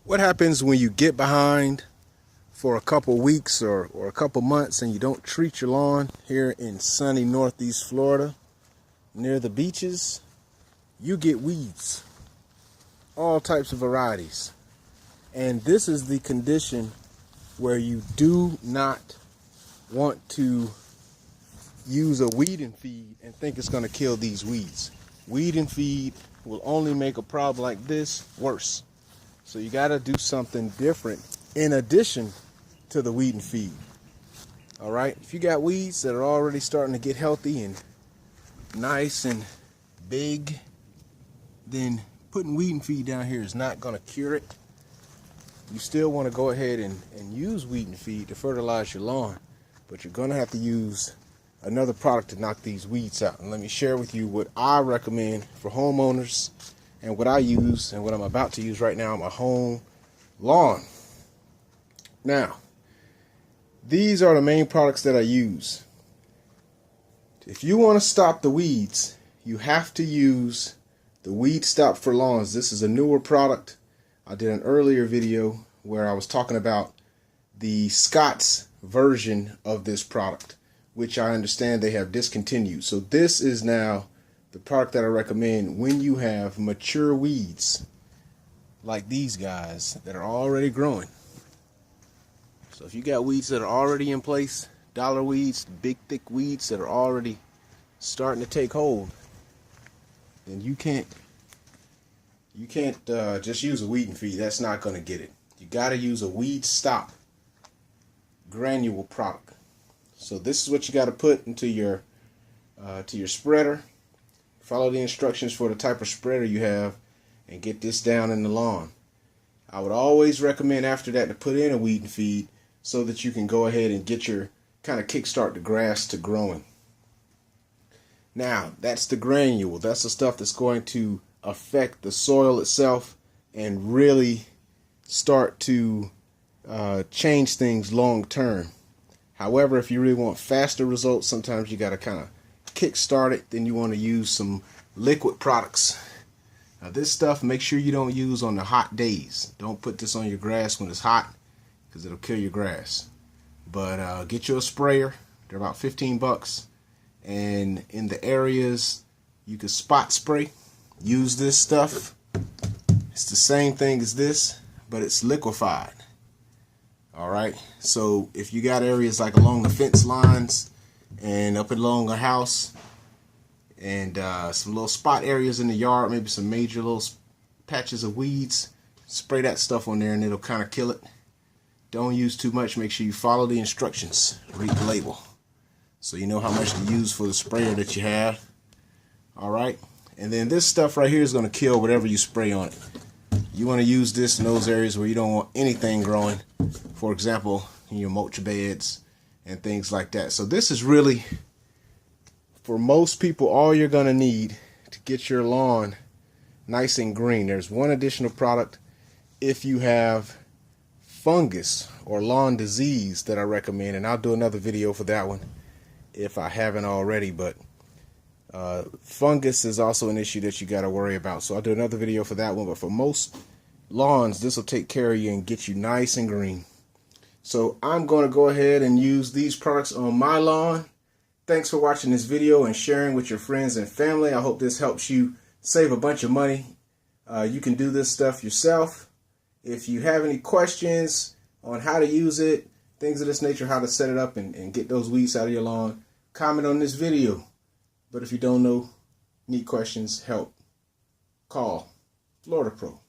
What happens when you get behind for a couple weeks or a couple months and you don't treat your lawn here in sunny Northeast Florida near the beaches? You get weeds, all types of varieties. And this is the condition where you do not want to use a weed and feed and think it's going to kill these weeds. Weed and feed will only make a problem like this worse. So you got to do something different in addition to the weed and feed. All right, if you got weeds that are already starting to get healthy and nice and big, then putting weed and feed down here is not going to cure it. You still want to go ahead and use weed and feed to fertilize your lawn, but you're going to have to use another product to knock these weeds out. And let me share with you what I recommend for homeowners and what I use and what I'm about to use right now on my home lawn. Now, these are the main products that I use. If you want to stop the weeds, you have to use the Weed Stop for Lawns. This is a newer product. I did an earlier video where I was talking about the Scott's version of this product, which I understand they have discontinued. So this is now the product that I recommend when you have mature weeds like these guys that are already growing. So if you got weeds that are already in place, dollar weeds, big thick weeds that are already starting to take hold, then you can't just use a weed and feed. That's not going to get it. You got to use a Weed Stop granule product. So this is what you got to put into your spreader. Follow the instructions for the type of spreader you have and get this down in the lawn. I would always recommend after that to put in a weed and feed so that you can go ahead and get your kind of kickstart the grass to growing. Now, that's the granule. That's the stuff that's going to affect the soil itself and really start to change things long term. However, if you really want faster results, sometimes you got to kind of kickstart it. Then you want to use some liquid products. Now this stuff, make sure you don't use on the hot days. Don't put this on your grass when it's hot because it'll kill your grass. But get you a sprayer. They're about 15 bucks. And in the areas you can spot spray, use this stuff. It's the same thing as this, but it's liquefied. All right, so if you got areas like along the fence lines and up along a house and some little spot areas in the yard, maybe some major little patches of weeds, spray that stuff on there and it'll kind of kill it. Don't use too much. Make sure you follow the instructions. Read the label so you know how much to use for the sprayer that you have. All right, and then this stuff right here is going to kill whatever you spray on it. You want to use this in those areas where you don't want anything growing. For example, in your mulch beds and things like that. So this is really, for most people, all you're going to need to get your lawn nice and green. There's one additional product if you have fungus or lawn disease that I recommend, and I'll do another video for that one if I haven't already. But fungus is also an issue that you got to worry about, so I'll do another video for that one. But for most lawns, this will take care of you and get you nice and green. So I'm going to go ahead and use these products on my lawn. Thanks for watching this video and sharing with your friends and family. I hope this helps you save a bunch of money. You can do this stuff yourself. If you have any questions on how to use it, things of this nature, how to set it up and get those weeds out of your lawn, comment on this video. But if you don't know, need questions, help, call Florida Pro.